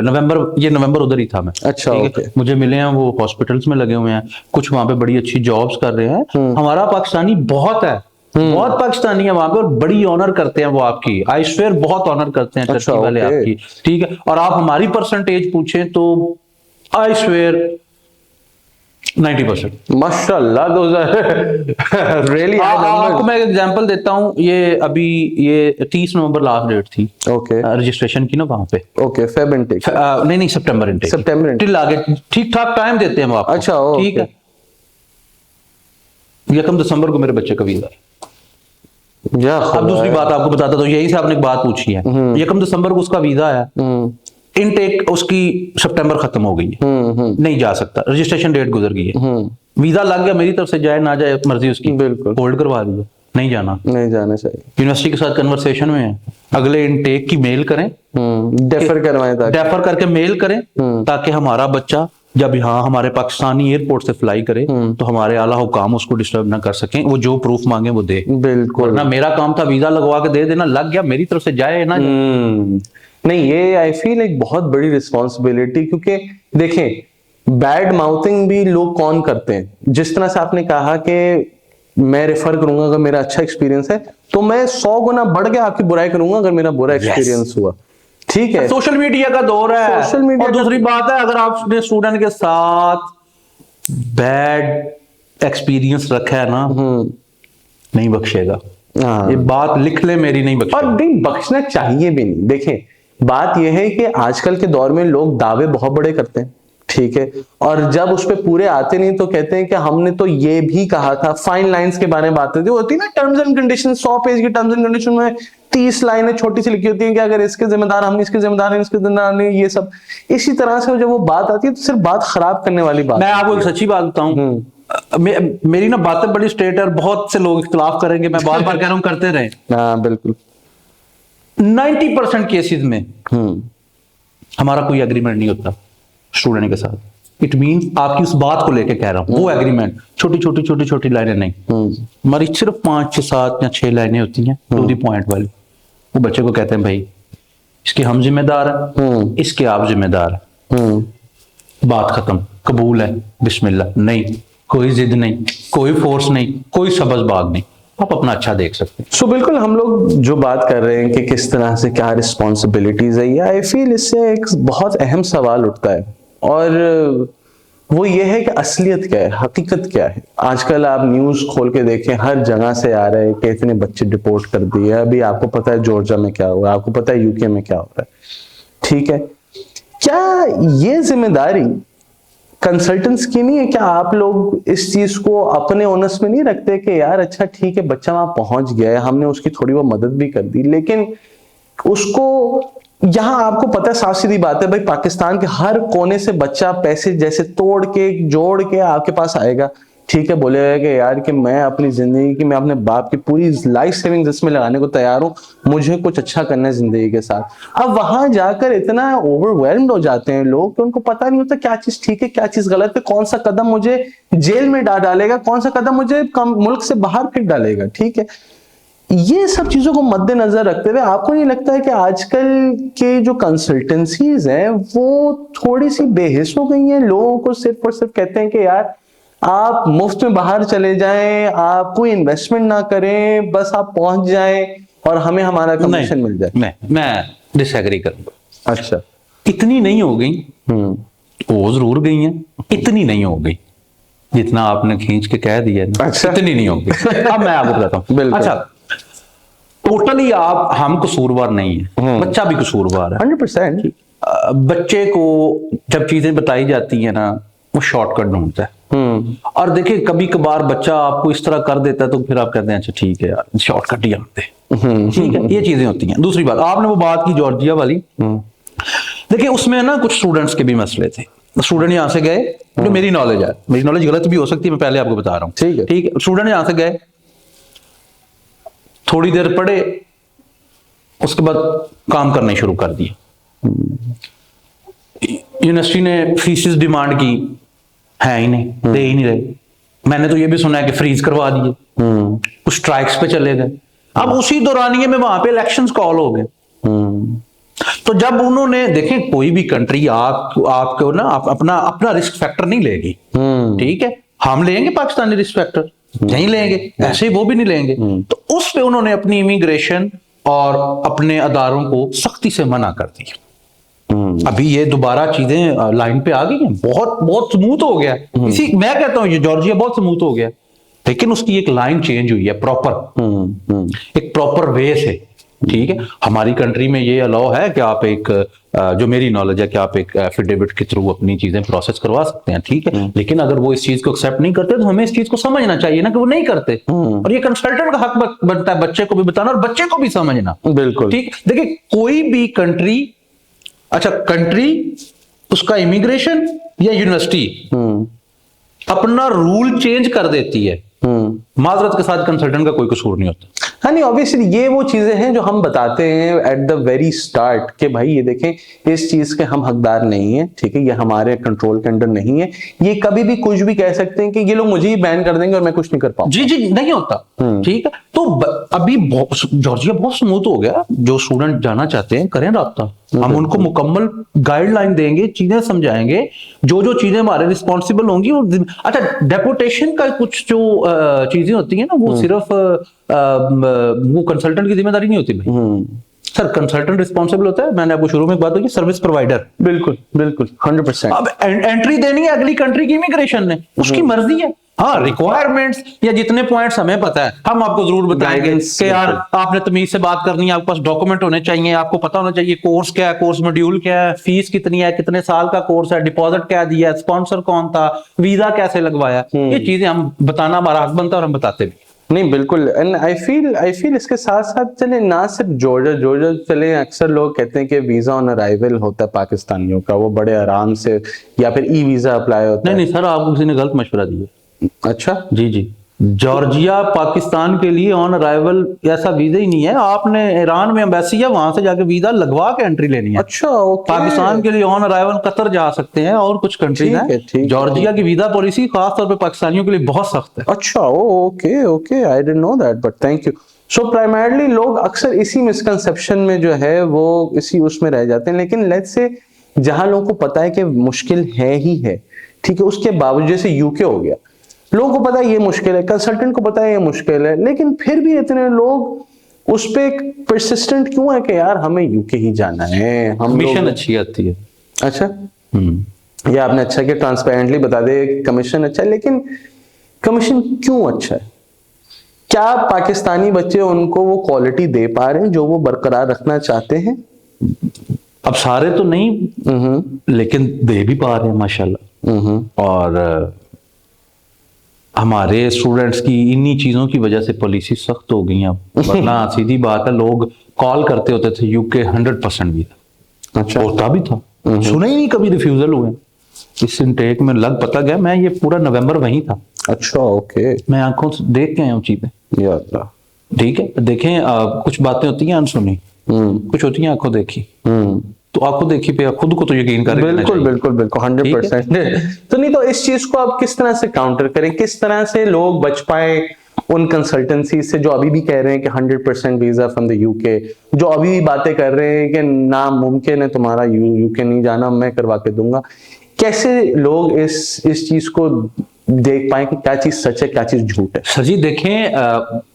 नवंबर उधर ही था मैं। अच्छा, ठीक ओके। है। मुझे मिले हैं, वो हॉस्पिटल्स में लगे हुए हैं, कुछ वहां पे बड़ी अच्छी जॉब्स कर रहे हैं। हमारा पाकिस्तानी बहुत है, बहुत पाकिस्तानी है वहां पे, और बड़ी ऑनर करते हैं वो आपकी, आई स्वेयर बहुत ऑनर करते हैं अच्छा, टर्की वाले ओके। आपकी। ठीक है। और आप हमारी परसेंटेज पूछें तो आई स्वेयर 90%। माशाल्लाह, दोस्त रियली आपको मैं एक एग्जांपल देता हूं, ये अभी ये 30 नवंबर लास्ट डेट थी ओके, रजिस्ट्रेशन की ना वहां पे। ओके, फेब इनटेक, नहीं सितंबर इनटेक, सितंबर टिल आगे ठीक ठाक टाइम देते हैं वो आपको। अच्छा, ओके। ठीक है। 1 दिसंबर को मेरे बच्चे का वीजा है। या अब दूसरी बात आपको बताता, तो यही से आपने एक बात पूछी है, 1 दिसंबर को उसका वीजा है, इनटेक उसकी सितंबर खत्म हो गई है, नहीं जा सकता, रजिस्ट्रेशन डेट गुजर गई है, वीजा लग गया, मेरी तरफ से जाए ना जाए मर्जी उसकी, बिल्कुल, होल्ड करवा दिया, नहीं जाना, नहीं जाना चाहिए। यूनिवर्सिटी के साथ कन्वर्सेशन में है, अगले इनटेक की मेल करें, डेफर करवाएं, डेफर करके मेल करें, ताकि हमारा बच्चा जब यहाँ हमारे पाकिस्तानी एयरपोर्ट से फ्लाई करे तो हमारे आला हुकाम उसको डिस्टर्ब ना कर सकें, वो जो प्रूफ मांगे वो दे। बिल्कुल, ना मेरा काम था वीजा लगवा के दे देना, लग गया, मेरी तरफ से जाए ना जाए। नहीं, ये आई फील एक बहुत बड़ी रिस्पॉन्सिबिलिटी, क्योंकि देखें बैड माउथिंग भी लोग कौन करते हैं। जिस तरह से आपने कहा कि मैं रेफर करूंगा अगर मेरा अच्छा एक्सपीरियंस है, तो मैं 100 गुना बढ़ के आपकी बुराई करूंगा अगर मेरा बुरा एक्सपीरियंस हुआ। ठीक है, सोशल मीडिया का दौर है। सोशल मीडिया और दूसरी बात है, अगर आपने स्टूडेंट के साथ बैड एक्सपीरियंस रखा है ना, नहीं बख्शेगा। हाँ। ये बात लिख ले मेरी, नहीं बख्शेगा। और नहीं बख्शना चाहिए भी नहीं। देखें, बात यह है कि आजकल के दौर में लोग दावे बहुत बड़े करते हैं, ठीक है, और जब उस पे पूरे आते नहीं तो कहते हैं कि हमने तो ये भी कहा था। फाइन लाइंस के बारे में बात होती है ना, टर्म्स एंड कंडीशन, 100 पेज की टर्म्स एंड कंडीशन में 30 लाइनें छोटी सी लिखी होती हैं कि अगर इसके जिम्मेदार हम, इसके जिम्मेदार हैं, इसके जिम्मेदार नहीं, ये सब इसी तरह से जब वो बात आती है तो सिर्फ बात खराब करने वाली बात। मैं आपको एक सच्ची बात बताऊं, मेरी ना बातें बड़ी स्ट्रेट है, बहुत से लोग इख्तिलाफ करेंगे, मैं बार बार कह रहा हूं करते रहे। हाँ बिल्कुल। 90% केसेस में हमारा कोई एग्रीमेंट नहीं होता स्टूडेंट के साथ। इट मीन आपकी उस बात को लेके कह रहा हूं, वो एग्रीमेंट छोटी छोटी लाइनें नहीं, हमारी सिर्फ 5 6 7 या 6 लाइनें होती हैं टू द पॉइंट वाली। वो बच्चे को कहते हैं भाई इसके हम जिम्मेदार हैं, इसके आप जिम्मेदार हैं, बात खत्म, कबूल है, बिस्मिल्लाह, नहीं कोई जिद नहीं, कोई फोर्स नहीं, कोई सबजबाग नहीं, आप अपना अच्छा देख सकते हैं। सो बिल्कुल हम लोग जो बात कर रहे हैं कि किस तरह से क्या रिस्पॉन्सिबिलिटीज है, या आई फील इससे एक बहुत अहम सवाल उठता है, और वो ये है कि असलियत क्या है, हकीकत क्या है। आजकल आप न्यूज खोल के देखें, हर जगह से आ रहे हैं कि इतने बच्चे डिपोर्ट कर दिए। अभी आपको पता है जॉर्जिया में क्या हुआ, आपको पता है यूके में क्या हो रहा है, ठीक है। क्या ये जिम्मेदारी कंसल्टेंट्स की नहीं है? क्या आप लोग इस चीज को अपने ओनस में नहीं रखते कि यार अच्छा ठीक है, बच्चा वहां पहुंच गया है, हमने उसकी थोड़ी बहुत मदद भी कर दी, लेकिन उसको यहां आपको पता है, साफ सीधी बात है भाई, पाकिस्तान के हर कोने से बच्चा पैसे जैसे तोड़ के जोड़ के आपके पास आएगा, ठीक है, बोलेगा कि यार कि मैं अपनी जिंदगी की, मैं अपने बाप की पूरी लाइफ सेविंग्स इसमें लगाने को तैयार हूं, मुझे कुछ अच्छा करना है जिंदगी के साथ। अब वहां जाकर इतना ओवरवेल्म्ड हो जाते हैं लोग कि उनको पता नहीं होता क्या चीज ठीक है, क्या चीज गलत है, कौन सा कदम मुझे जेल में डालेगा, कौन सा कदम मुझे मुल्क से बाहर फेंक डालेगा, ठीक है। ये सब चीजों को मद्देनजर रखते हुए आपको नहीं लगता है कि आजकल के जो कंसल्टेंसीज हैं वो थोड़ी सी बेहिस हो गई हैं? लोगों को सिर्फ और सिर्फ कहते हैं कि यार आप मुफ्त में बाहर चले जाएं, आप कोई इन्वेस्टमेंट ना करें, बस आप पहुंच जाएं और हमें हमारा कमीशन मिल जाए। मैं डिसएग्री करूंगा। अच्छा, इतनी नहीं हो गई, वो जरूर गई हैं, इतनी नहीं हो गई जितना आपने खींच के कह दिया ना। अच्छा। इतनी नहीं हो गई। अब मैं आपको बताता हूँ। अच्छा, टोटली आप हम कसूरवार नहीं है, बच्चा भी कसूरवार है 100%। बच्चे को जब चीजें बताई जाती है ना, वो शॉर्टकट ढूंढता है। और देखिए कभी कभार बच्चा आपको इस तरह कर देता है तो फिर आप कहते हैं अच्छा ठीक है यार, शॉर्टकट ही आते हैं, ठीक है, ये चीजें होती हैं। दूसरी बात, आपने वो बात की जॉर्जिया वाली, देखिए उसमें ना कुछ स्टूडेंट्स के भी मसले थे। स्टूडेंट यहाँ से गए, जो मेरी नॉलेज है, मेरी नॉलेज गलत भी हो सकती है, मैं पहले आपको बता रहा हूँ, ठीक है। ठीक है। स्टूडेंट यहाँ से गए, थोड़ी देर पढ़े, उसके बाद काम करने शुरू कर दिए। यूनिवर्सिटी ने फीसेस डिमांड की, है ही नहीं, दे ही नहीं रहे। मैंने तो ये भी सुना है कि फ्रीज करवा दिए, कुछ स्ट्राइक्स पे चले गए। अब उसी दौरानिये में वहां पे इलेक्शंस कॉल हो गए। तो जब उन्होंने देखे, कोई भी कंट्री आपको ना अपना रिस्क फैक्टर नहीं लेगी, ठीक है। हम लेंगे पाकिस्तानी रिस्क फैक्टर, नहीं लेंगे, ऐसे वो भी नहीं लेंगे। तो उस पे उन्होंने अपनी इमिग्रेशन और अपने अदारों को सख्ती से मना कर दिया। अभी ये दोबारा चीजें लाइन पे आ गई हैं, बहुत बहुत स्मूथ हो गया। इसी मैं कहता हूँ ये जॉर्जिया बहुत स्मूथ हो गया, लेकिन उसकी एक लाइन चेंज हुई है प्रॉपर, एक प्रॉपर वे से, ठीक है। हमारी कंट्री में ये अलाउ है कि आप एक जो मेरी नॉलेज है कि आप एक एफिडेविट के थ्रू अपनी चीजें प्रोसेस करवा सकते हैं, ठीक है। लेकिन अगर वो इस चीज को एक्सेप्ट नहीं करते तो हमें इस चीज को समझना चाहिए ना कि वो नहीं करते, और ये कंसल्टेंट का हक बनता है बच्चे को भी बताना और बच्चे को भी समझना। बिल्कुल ठीक। देखिए कोई भी कंट्री, अच्छा कंट्री, उसका इमिग्रेशन या यूनिवर्सिटी अपना रूल चेंज कर देती है, माजरत के साथ कंसल्टेंट का कोई कसूर नहीं होता। हाँ नहीं, ऑब्वियसली ये वो चीजें हैं जो हम बताते हैं एट द वेरी स्टार्ट कि भाई ये देखें इस चीज के हम हकदार नहीं है, ठीक है, ये हमारे कंट्रोल के अंडर नहीं है। ये कभी भी कुछ भी कह सकते हैं कि ये लोग मुझे ही बैन कर देंगे और मैं कुछ नहीं कर पाऊंगा। जी जी, नहीं होता, ठीक है। तो अभी जॉर्जिया बहुत स्मूथ हो गया। जो स्टूडेंट जाना चाहते हैं करें राब्ता, हम उनको मुकम्मल गाइडलाइन देंगे, चीजें समझाएंगे, जो जो चीजें हमारे रिस्पॉन्सिबल होंगी। और अच्छा, डेपुटेशन का कुछ जो चीजें होती है ना, वो सिर्फ वो कंसल्टेंट की जिम्मेदारी नहीं होती भाई। सर कंसल्टेंट रिस्पॉन्सिबल होता है, मैंने आपको शुरू में बात की, सर्विस प्रोवाइडर। बिल्कुल बिल्कुल 100%। अब एंट्री देनी है अगली कंट्री की इमिग्रेशन ने, उसकी मर्जी है। हाँ, रिक्वायरमेंट्स या जितने पॉइंट्स हमें पता है हम आपको जरूर बताएंगे कि यार आपने तमीज से बात करनी है, आपके पास डॉक्यूमेंट होने चाहिए, आपको पता होना चाहिए कोर्स क्या है, कोर्स मॉड्यूल क्या है, फीस कितनी है, कितने साल का कोर्स है, डिपॉजिट क्या दिया है, स्पॉन्सर कौन था, वीजा कैसे लगवाया। ये चीजें हम बताना हमारा हक बनता है और हम बताते भी। नहीं बिल्कुल। एंड आई फील इसके साथ साथ चले ना सिर्फ जॉर्जिया चले, अक्सर लोग कहते हैं कि वीजा ऑन अराइवल होता है पाकिस्तानियों का, वो बड़े आराम से, या फिर ई वीजा अप्लाई होता है। नहीं सर, आपको किसी ने गलत मशवरा दिया। अच्छा जी जी, जॉर्जिया पाकिस्तान के लिए ऑन अराइवल ऐसा वीजा ही नहीं है। आपने ईरान में एम्बेसी है, वहां से जाके वीजा लगवा के एंट्री लेनी है। अच्छा ओके। पाकिस्तान के लिए ऑन अराइवल कतर जा सकते हैं और कुछ कंट्रीज हैं। जॉर्जिया की वीजा पॉलिसी खास तौर पे पाकिस्तानियों के लिए बहुत सख्त है। अच्छा okay okay, I didn't know that, but thank you. So primarily लोग अक्सर इसी मिसकंसेप्शन में जो है वो इसी उसमें रह जाते हैं। लेकिन लेट्स से जहां लोगों को पता है कि मुश्किल है ही है, ठीक है, उसके बावजूद, जैसे यूके हो गया, लोगों को पता है ये मुश्किल है, कंसल्टेंट को पता है ये मुश्किल है, लेकिन फिर भी इतने लोग उस पे परसिस्टेंट क्यों है कि यार हमें यूके ही जाना है, हम मिशन अच्छी आती है। अच्छा, ये आपने अच्छा कि ट्रांसपेरेंटली बता दे कमीशन अच्छा है, लेकिन कमीशन क्यों अच्छा है? क्या पाकिस्तानी बच्चे उनको वो क्वालिटी दे पा रहे हैं जो वो बरकरार रखना चाहते हैं? अब सारे तो नहीं, लेकिन दे भी पा रहे हैं माशाल्लाह। और हमारे स्टूडेंट्स की इन्हीं चीजों की वजह से पॉलिसी सख्त हो गई हैं। वरना सीधी बात है, लोग कॉल करते होते थे यूके 100% भी था। अच्छा, होता भी था, सुने ही नहीं कभी रिफ्यूजल हुए। इस इनटेक में लग पता गया, मैं ये पूरा नवंबर वहीं था। अच्छा ओके, मैं आंखों से देख के आया हूँ चीजें। ठीक है, देखें कुछ बातें होती हैं अनसुनी, कुछ होती हैं आंखों देखी। तो आपको देखी पे खुद को तो यकीन करें। बिल्कुल बिल्कुल बिल्कुल 100%। तो नहीं तो इस चीज को आप किस तरह से काउंटर करें, किस तरह से लोग बच पाए उन कंसल्टेंसी से जो अभी भी कह रहे हैं कि 100% वीजा फ्रॉम द यूके, जो अभी भी बातें कर रहे हैं कि नामुमकिन है तुम्हारा यूके नहीं जाना, मैं करवा के दूंगा। कैसे लोग इस चीज को देख पाए कि क्या चीज सच है, क्या चीज झूठ है? सर जी देखें,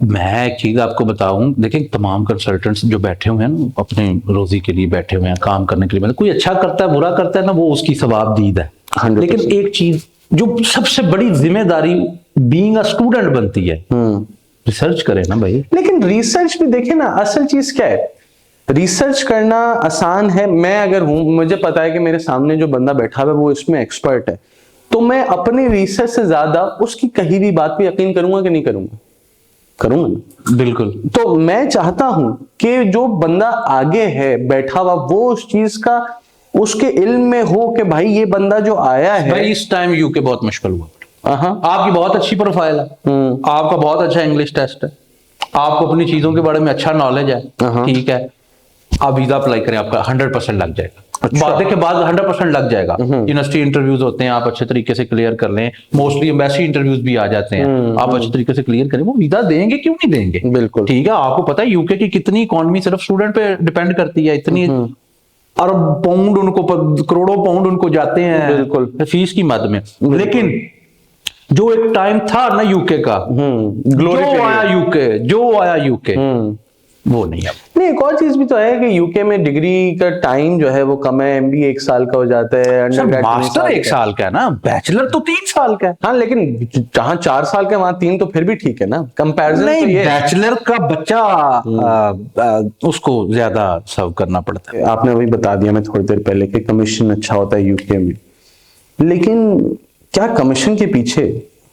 मैं एक चीज आपको बताऊं, देखें तमाम कंसल्टेंट्स जो बैठे हुए हैं ना, अपने रोजी के लिए बैठे हुए हैं, काम करने के लिए, मतलब कोई अच्छा करता है बुरा करता है ना, वो उसकी सवाबदीद है। 100%। लेकिन एक चीज जो सबसे बड़ी जिम्मेदारी बीइंग अ स्टूडेंट बनती है, रिसर्च करें ना भाई। लेकिन रिसर्च भी देखें ना, असल चीज क्या है, रिसर्च करना आसान है। मैं अगर हूं, मुझे पता है कि मेरे सामने जो बंदा बैठा हुआ है वो इसमें एक्सपर्ट है, तो मैं अपनी रिसर्च से ज्यादा उसकी कही भी बात पे यकीन करूंगा कि नहीं करूंगा? करूंगा ना। बिल्कुल। तो मैं चाहता हूं कि जो बंदा आगे है बैठा हुआ वो उस चीज का उसके इल्म में हो कि भाई ये बंदा जो आया है। भाई इस टाइम यूके बहुत मुश्किल हुआ। हाँ, आपकी बहुत अच्छी प्रोफाइल है, आपका बहुत अच्छा इंग्लिश टेस्ट है, आपको अपनी चीजों के बारे में अच्छा नॉलेज है, ठीक है, आप वीजा अप्लाई करें, आपका 100% लग जाएगा। वादे के बाद 100% लग जाएगा। यूनिवर्सिटी इंटरव्यूज होते हैं, आप अच्छे तरीके से क्लियर कर लें, मोस्टली एम्बेसी इंटरव्यूज भी आ जाते हैं, आप अच्छे तरीके से क्लियर करें, वो वीजा देंगे, क्यों नहीं देंगे? बिल्कुल ठीक है। आपको पता है यूके की कितनी इकोनॉमी सिर्फ स्टूडेंट पे डिपेंड करती है, इतनी अरब पाउंड उनको, करोड़ों पाउंड उनको जाते हैं बिल्कुल फीस की मद में। लेकिन जो एक टाइम था ना यूके का, जो आया यूके वो नहीं है। नहीं, एक और चीज भी तो है कि यूके में डिग्री का टाइम जो है वो कम है, एमबीए 1 साल का हो जाता है, मास्टर 1 साल का है ना, बैचलर तो 3 साल का है। हाँ, लेकिन जहां 4 साल का वहां 3 तो फिर भी ठीक है ना, कंपैरिजन नहीं, तो ये बैचलर का बच्चा उसको ज्यादा सर्व करना पड़ता है। आपने अभी बता दिया मैं थोड़ी देर पहले कि कमीशन अच्छा होता है यूके में, लेकिन क्या कमीशन के पीछे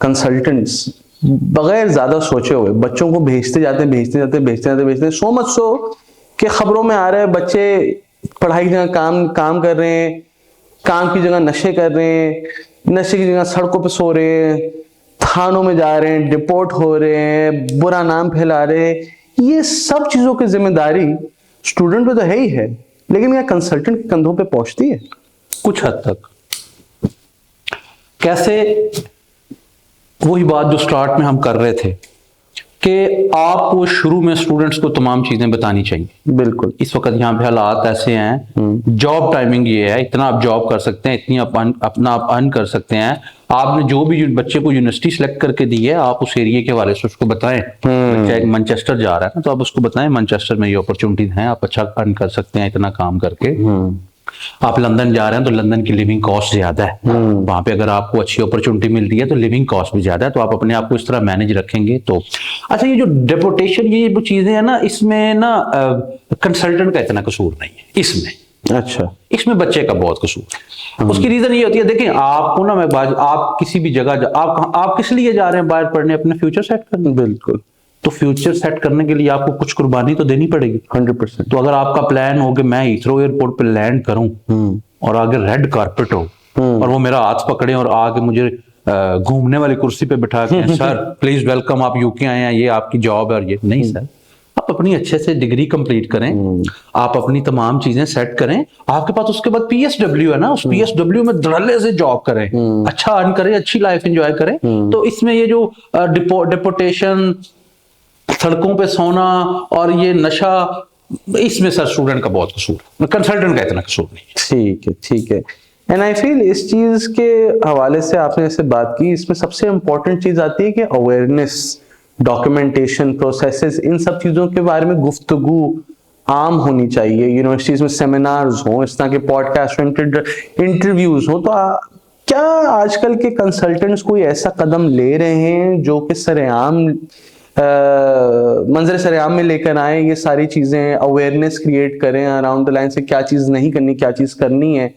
कंसल्टेंट्स बगैर ज्यादा सोचे हुए बच्चों को भेजते जाते सो मच सो कि खबरों में आ रहा है बच्चे पढ़ाई की जगह काम कर रहे हैं, काम की जगह नशे कर रहे हैं, नशे की जगह सड़कों पे सो रहे हैं, थानों में जा रहे हैं, डिपोर्ट हो रहे हैं, बुरा नाम फैला रहे हैं। ये सब चीजों की जिम्मेदारी स्टूडेंट पे तो है ही है, लेकिन क्या कंसल्टेंट के कंधों पे पहुंचती है? कुछ हद तक। कैसे? वही बात जो स्टार्ट में हम कर रहे थे कि आपको शुरू में स्टूडेंट्स को तमाम चीजें बतानी चाहिए। बिल्कुल। इस वक्त यहाँ पे हालात ऐसे हैं, जॉब टाइमिंग ये है, इतना आप जॉब कर सकते हैं, इतनी आप अपना आप अर्न कर सकते हैं। आपने जो भी बच्चे को यूनिवर्सिटी सेलेक्ट करके दी है, आप उस एरिया के हवाले से उसको बताएं। बच्चा एक मैनचेस्टर जा रहा है ना, तो आप उसको बताएं मैनचेस्टर में ये अपॉर्चुनिटीज हैं, आप अच्छा अर्न कर सकते हैं इतना काम करके। आप लंदन जा रहे हैं तो लंदन की लिविंग कॉस्ट ज्यादा है, वहां पे अगर आपको अच्छी अपॉर्चुनिटी मिलती है तो लिविंग कॉस्ट भी ज्यादा है, तो आप अपने आप को इस तरह मैनेज रखेंगे तो अच्छा। ये जो डेपोटेशन, ये जो चीजें हैं ना, इसमें ना कंसल्टेंट का इतना कसूर नहीं है इसमें। अच्छा, इसमें बच्चे का बहुत कसूर है। उसकी रीजन ये होती है, देखिए आपको ना, मैं आप किसी भी जगह आप किस लिए जा रहे हैं बाहर पढ़ने? अपने फ्यूचर सेट करने। बिल्कुल। तो फ्यूचर सेट करने के लिए आपको कुछ कुर्बानी तो देनी पड़ेगी 100%। तो अगर आपका प्लान हो कि मैं हीथ्रो एयरपोर्ट पे लैंड करूं और आगे रेड कारपेट हो और वो मेरा हाथ पकड़े और आगे मुझे घूमने वाली कुर्सी पे बिठा के सर प्लीज वेलकम, आप यूके आए हैं, ये आपकी जॉब है, और ये नहीं सर, आप अपनी अच्छे से डिग्री कंप्लीट करें, आप अपनी तमाम चीजें सेट करें, आपके पास उसके बाद पीएसडब्ल्यू है ना, उस पीएसडब्ल्यू में धड़ल्ले से जॉब करें, अच्छा अर्न करें, अच्छी लाइफ एंजॉय करें। तो इसमें ये जो डिपोटेशन, सड़कों पे सोना और ये नशा, इसमें सर स्टूडेंट का बहुत कसूर है, कंसल्टेंट का इतना कसूर नहीं। ठीक है, ठीक है। एंड आई फील इस चीज के हवाले से आपने जैसे बात की, इसमें सबसे इंपॉर्टेंट चीज आती है कि अवेयरनेस, डॉक्यूमेंटेशन, प्रोसेसेस, इन सब चीजों के बारे में गुफ्तगू आम होनी चाहिए। यूनिवर्सिटीज में सेमिनार्स हो, इस तरह के पॉडकास्ट, इंटरव्यूज हो। तो क्या आजकल के कंसल्टेंट्स कोई ऐसा कदम ले रहे हैं जो कि सरेआम मंजर सरेआम में लेकर आए, ये सारी चीजें अवेयरनेस क्रिएट करें अराउंड द लाइन से, क्या चीज नहीं करनी, क्या चीज करनी है,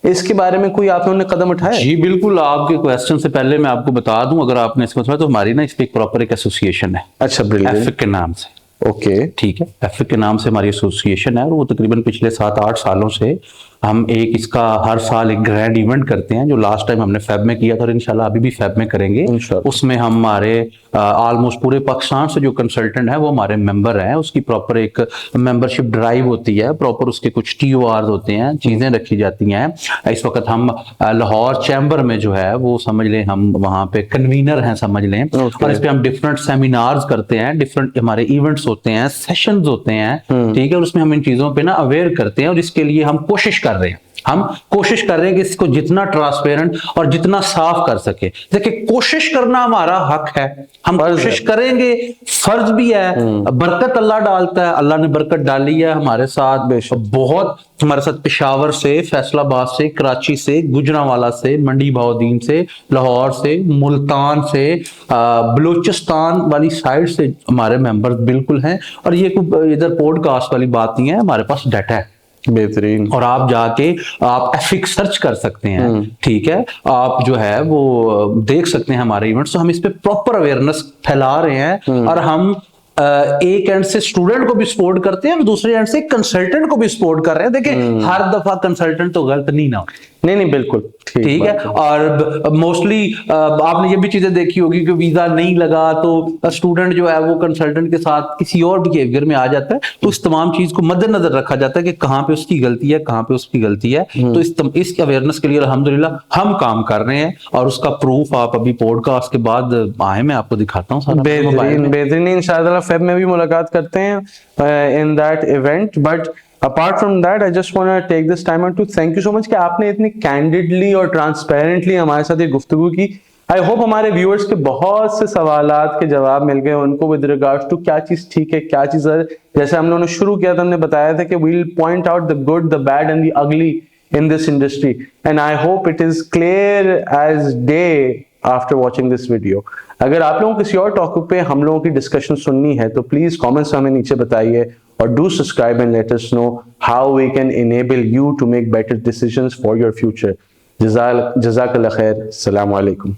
इसके बारे में कोई आपने कदम उठाया? जी बिल्कुल। आपके क्वेश्चन से पहले मैं आपको बता दूं, अगर आपने इसको सुना तो हमारी ना इस पे एक प्रॉपर एक एसोसिएशन है। अच्छा, ब्रिलियंट। एफिक के नाम से। ओके, ठीक है, एफिक के नाम से हमारी एसोसिएशन है और वो तकरीबन पिछले 7-8 सालों से हम एक इसका हर साल एक ग्रैंड इवेंट करते हैं, जो लास्ट टाइम हमने फेब में किया था और इंशाल्लाह अभी भी फेब में करेंगे। उसमें हम हमारे ऑलमोस्ट पूरे पाकिस्तान से जो कंसल्टेंट है वो हमारे मेंबर हैं। उसकी प्रॉपर एक मेंबरशिप ड्राइव होती है, प्रॉपर उसके कुछ TORs होते हैं, चीजें रखी जाती हैं। इस वक्त हम लाहौर चैम्बर में जो है वो समझ लें हम वहां पे कन्वीनर हैं, समझ लें। और इस पे हम डिफरेंट सेमिनार्स करते हैं, डिफरेंट हमारे इवेंट्स होते हैं, सेशंस होते हैं, ठीक है, और उसमें हम इन चीजों पे ना अवेयर करते हैं और इसके लिए हम कोशिश कर रहे हैं कि इसको जितना ट्रांसपेरेंट और जितना साफ कर सके। देखिए, कोशिश करना हमारा हक है, हम कोशिश करेंगे, फर्ज भी है, बरकत अल्लाह डालता है, अल्लाह ने बरकत डाली है हमारे साथ बहुत, हमारे साथ पेशावर से, फैसलाबाद से, कराची से, गुजरांवाला से, मंडी भाउद्दीन से, लाहौर से, मुल्तान से, बलूचिस्तान वाली साइड से हमारे मेंबर्स बिल्कुल हैं। और ये कोई इधर पॉडकास्ट वाली बात नहीं है, हमारे पास डाटा है बेहतरीन। और आप जाके आप एफिक सर्च कर सकते हैं, ठीक है, आप जो है वो देख सकते हैं हमारे इवेंट्स। तो हम इस पे प्रॉपर अवेयरनेस फैला रहे हैं और हम एक एंड से स्टूडेंट को भी सपोर्ट करते हैं और दूसरे एंड से कंसल्टेंट को भी सपोर्ट कर रहे हैं। देखिए हर दफा कंसल्टेंट तो गलत नहीं ना हो। नहीं बिल्कुल ठीक है। और मोस्टली आपने ये भी चीजें देखी होगी कि वीजा नहीं लगा तो स्टूडेंट जो है वो कंसल्टेंट के साथ किसी और बिहेवियर में आ जाता है। तो इस तमाम चीज को मद्देनजर रखा जाता है कि कहाँ पे उसकी गलती है, कहाँ पे उसकी गलती है। तो इस अवेयरनेस के लिए अल्हम्दुलिल्लाह हम काम कर रहे हैं और उसका प्रूफ आप अभी पॉडकास्ट के बाद आए, मैं आपको दिखाता हूँ सारा। बेहतरीन इंशाअल्लाह फेब में भी मुलाकात करते हैं in that event. But apart from that, I just want to take this time out to thank you so much कि आपने इतनी candidly और transparently हमारे साथ ये गुफ्तगू की। I hope हमारे viewers के बहुत से सवालात के जवाब मिल गए उनको with regards to क्या चीज ठीक है, क्या चीज है। जैसे हम लोगों ने शुरू किया था, हमने बताया था कि we'll point out the good, the bad and the ugly in this industry, and I hope it is clear as day after watching this video. अगर आप लोगों को किसी और टॉपिक पे हम लोगों की डिस्कशन सुननी है तो प्लीज कमेंट्स हमें नीचे बताइए और do subscribe and let us know how we can enable you to make better decisions for your future. Jazakallah khair. Assalamu alaikum.